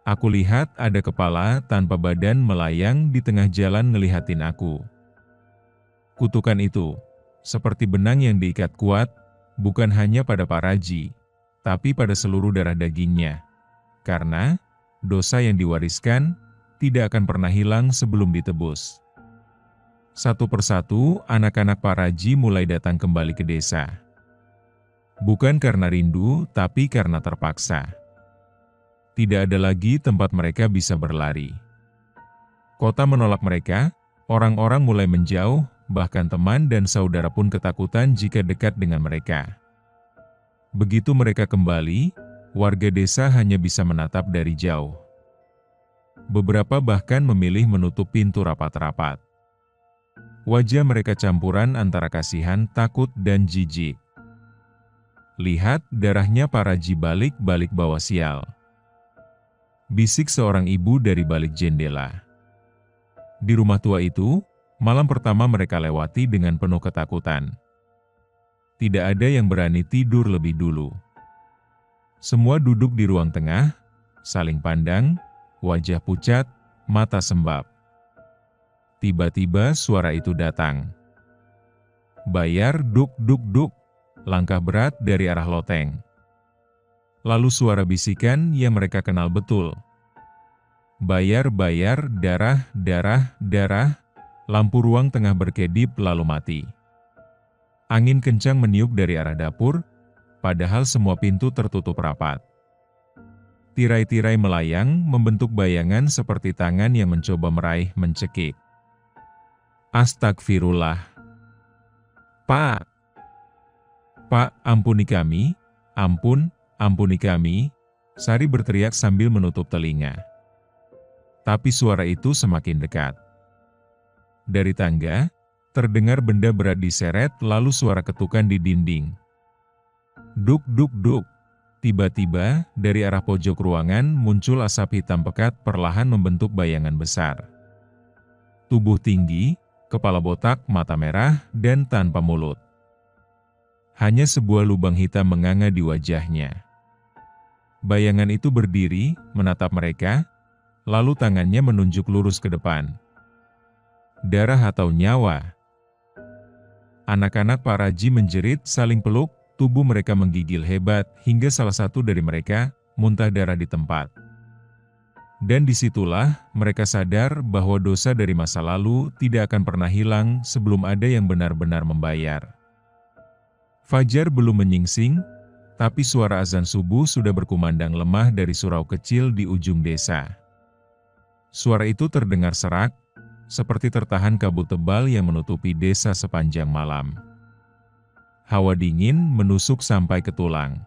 "Aku lihat ada kepala tanpa badan melayang di tengah jalan ngelihatin aku." Kutukan itu, seperti benang yang diikat kuat, bukan hanya pada Pak Raji, tapi pada seluruh darah dagingnya. Karena, dosa yang diwariskan, tidak akan pernah hilang sebelum ditebus. Satu persatu, anak-anak Pak Raji mulai datang kembali ke desa. Bukan karena rindu, tapi karena terpaksa. Tidak ada lagi tempat mereka bisa berlari. Kota menolak mereka, orang-orang mulai menjauh, bahkan teman dan saudara pun ketakutan jika dekat dengan mereka. Begitu mereka kembali, warga desa hanya bisa menatap dari jauh. Beberapa bahkan memilih menutup pintu rapat-rapat. Wajah mereka campuran antara kasihan, takut, dan jijik. "Lihat, darahnya Pak Raji balik-balik bawa sial," bisik seorang ibu dari balik jendela. Di rumah tua itu, malam pertama mereka lewati dengan penuh ketakutan. Tidak ada yang berani tidur lebih dulu. Semua duduk di ruang tengah, saling pandang, wajah pucat, mata sembab. Tiba-tiba suara itu datang. "Bayar, duk duk duk," langkah berat dari arah loteng. Lalu suara bisikan yang mereka kenal betul. "Bayar, bayar, darah, darah, darah." Lampu ruang tengah berkedip lalu mati. Angin kencang meniup dari arah dapur, padahal semua pintu tertutup rapat. Tirai-tirai melayang membentuk bayangan seperti tangan yang mencoba meraih mencekik. Astagfirullah. Pak! Pak, ampuni kami, ampuni kami, Sari berteriak sambil menutup telinga. Tapi suara itu semakin dekat. Dari tangga, terdengar benda berat diseret lalu suara ketukan di dinding. Duk duk duk. Tiba-tiba, dari arah pojok ruangan muncul asap hitam pekat perlahan membentuk bayangan besar. Tubuh tinggi, kepala botak, mata merah, dan tanpa mulut. Hanya sebuah lubang hitam menganga di wajahnya. Bayangan itu berdiri, menatap mereka, lalu tangannya menunjuk lurus ke depan. Darah atau nyawa? Anak-anak Pak Raji menjerit saling peluk, tubuh mereka menggigil hebat hingga salah satu dari mereka muntah darah di tempat. Dan disitulah mereka sadar bahwa dosa dari masa lalu tidak akan pernah hilang sebelum ada yang benar-benar membayar. Fajar belum menyingsing, tapi suara azan subuh sudah berkumandang lemah dari surau kecil di ujung desa. Suara itu terdengar serak, seperti tertahan kabut tebal yang menutupi desa sepanjang malam. Hawa dingin menusuk sampai ke tulang.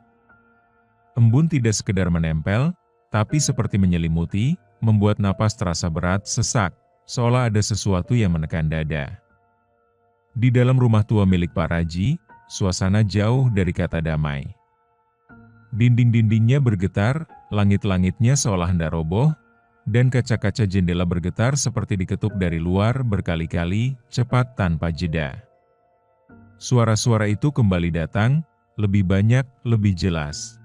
Embun tidak sekedar menempel, tapi seperti menyelimuti, membuat napas terasa berat, sesak, seolah ada sesuatu yang menekan dada. Di dalam rumah tua milik Pak Raji, suasana jauh dari kata damai. Dinding-dindingnya bergetar, langit-langitnya seolah hendak roboh, dan kaca-kaca jendela bergetar seperti diketuk dari luar berkali-kali, cepat tanpa jeda. Suara-suara itu kembali datang, lebih banyak, lebih jelas.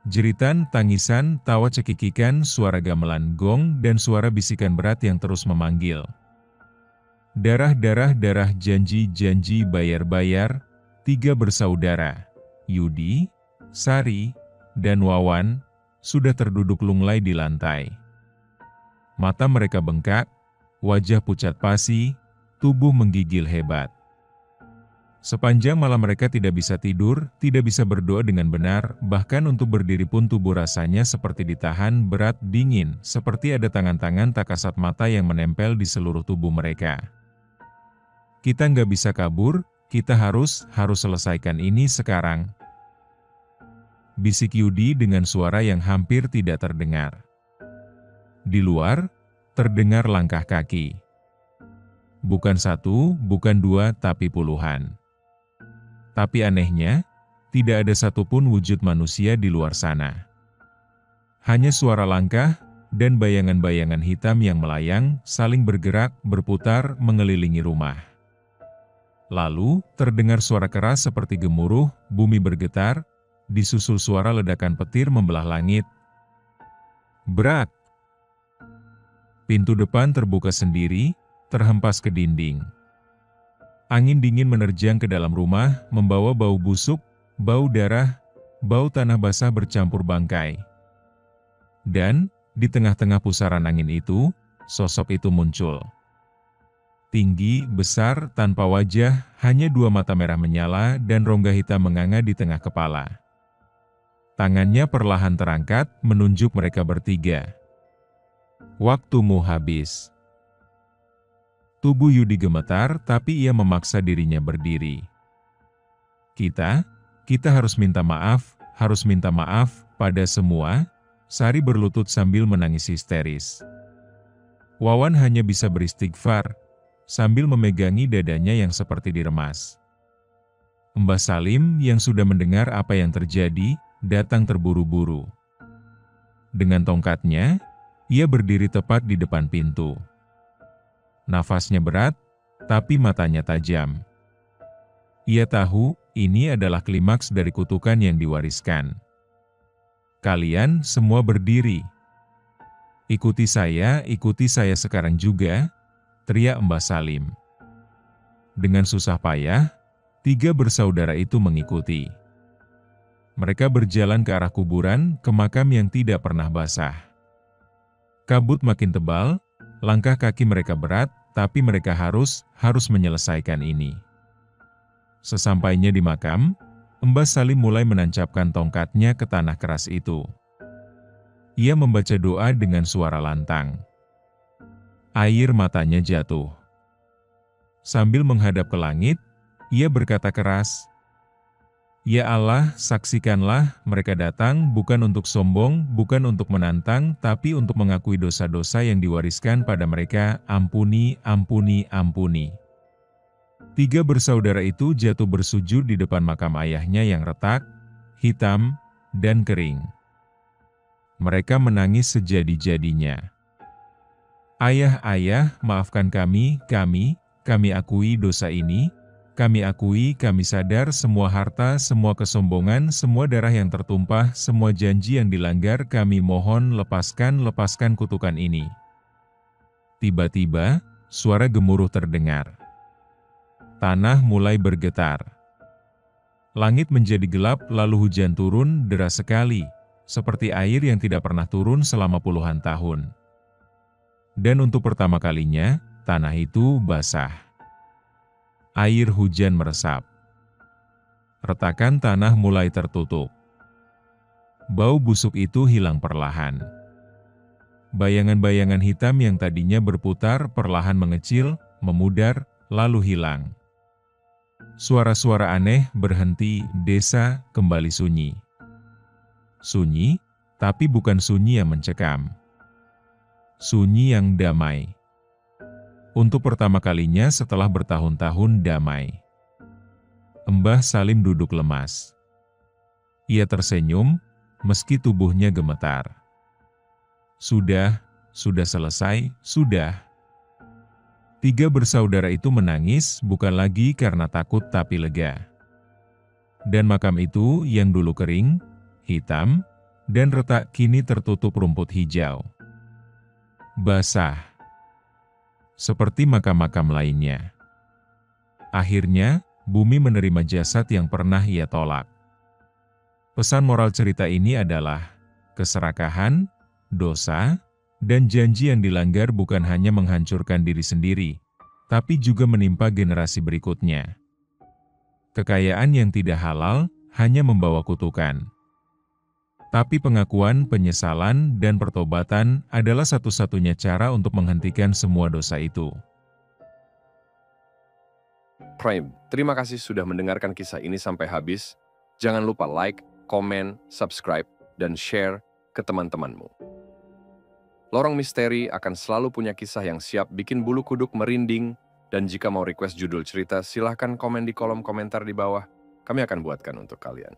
Jeritan, tangisan, tawa cekikikan, suara gamelan gong, dan suara bisikan berat yang terus memanggil. Darah, janji, bayar, 3 bersaudara, Yudi, Sari, dan Wawan, sudah terduduk lunglai di lantai. Mata mereka bengkak, wajah pucat pasi, tubuh menggigil hebat. Sepanjang malam mereka tidak bisa tidur, tidak bisa berdoa dengan benar, bahkan untuk berdiri pun tubuh rasanya seperti ditahan berat dingin, seperti ada tangan-tangan tak kasat mata yang menempel di seluruh tubuh mereka. Kita nggak bisa kabur, kita harus selesaikan ini sekarang. Bisik Yudi dengan suara yang hampir tidak terdengar. Di luar, terdengar langkah kaki. Bukan 1, bukan 2, tapi puluhan. Tapi anehnya, tidak ada satupun wujud manusia di luar sana. Hanya suara langkah, dan bayangan-bayangan hitam yang melayang, saling bergerak, berputar, mengelilingi rumah. Lalu, terdengar suara keras seperti gemuruh, bumi bergetar, disusul suara ledakan petir membelah langit. Brak! Pintu depan terbuka sendiri, terhempas ke dinding. Angin dingin menerjang ke dalam rumah, membawa bau busuk, bau darah, bau tanah basah bercampur bangkai. Dan, di tengah-tengah pusaran angin itu, sosok itu muncul. Tinggi, besar, tanpa wajah, hanya 2 mata merah menyala dan rongga hitam menganga di tengah kepala. Tangannya perlahan terangkat, menunjuk mereka bertiga. Waktumu habis. Tubuh Yudi gemetar, tapi ia memaksa dirinya berdiri. Kita harus minta maaf pada semua, Sari berlutut sambil menangis histeris. Wawan hanya bisa beristighfar, sambil memegangi dadanya yang seperti diremas. Mbah Salim yang sudah mendengar apa yang terjadi, datang terburu-buru. Dengan tongkatnya, ia berdiri tepat di depan pintu. Nafasnya berat, tapi matanya tajam. Ia tahu, ini adalah klimaks dari kutukan yang diwariskan. Kalian semua berdiri. Ikuti saya sekarang juga, teriak Mbah Salim. Dengan susah payah, 3 bersaudara itu mengikuti. Mereka berjalan ke arah kuburan, ke makam yang tidak pernah basah. Kabut makin tebal, langkah kaki mereka berat, tapi mereka harus menyelesaikan ini. Sesampainya di makam, Mbah Salim mulai menancapkan tongkatnya ke tanah keras itu. Ia membaca doa dengan suara lantang. Air matanya jatuh. Sambil menghadap ke langit, ia berkata keras, "Ya Allah, saksikanlah mereka datang bukan untuk sombong, bukan untuk menantang, tapi untuk mengakui dosa-dosa yang diwariskan pada mereka. Ampuni, ampuni, ampuni." 3 bersaudara itu jatuh bersujud di depan makam ayahnya yang retak, hitam, dan kering. Mereka menangis sejadi-jadinya. "Ayah, ayah, maafkan kami akui dosa ini, kami akui, kami sadar semua harta, semua kesombongan, semua darah yang tertumpah, semua janji yang dilanggar, kami mohon lepaskan kutukan ini." Tiba-tiba, suara gemuruh terdengar. Tanah mulai bergetar. Langit menjadi gelap lalu hujan turun deras sekali, seperti air yang tidak pernah turun selama puluhan tahun. Dan untuk pertama kalinya, tanah itu basah. Air hujan meresap. Retakan tanah mulai tertutup. Bau busuk itu hilang perlahan. Bayangan-bayangan hitam yang tadinya berputar perlahan mengecil, memudar, lalu hilang. Suara-suara aneh berhenti, desa kembali sunyi. Sunyi, tapi bukan sunyi yang mencekam. Sunyi yang damai. Untuk pertama kalinya setelah bertahun-tahun damai. Mbah Salim duduk lemas. Ia tersenyum, meski tubuhnya gemetar. Sudah selesai, sudah. 3 bersaudara itu menangis bukan lagi karena takut tapi lega. Dan makam itu yang dulu kering, hitam, dan retak kini tertutup rumput hijau. Basah. Seperti makam-makam lainnya. Akhirnya, bumi menerima jasad yang pernah ia tolak. Pesan moral cerita ini adalah, keserakahan, dosa, dan janji yang dilanggar bukan hanya menghancurkan diri sendiri, tapi juga menimpa generasi berikutnya. Kekayaan yang tidak halal hanya membawa kutukan. Tapi pengakuan, penyesalan, dan pertobatan adalah satu-satunya cara untuk menghentikan semua dosa itu. Prime, terima kasih sudah mendengarkan kisah ini sampai habis. Jangan lupa like, komen, subscribe, dan share ke teman-temanmu. Lorong Misteri akan selalu punya kisah yang siap bikin bulu kuduk merinding, dan jika mau request judul cerita, silahkan komen di kolom komentar di bawah. Kami akan buatkan untuk kalian.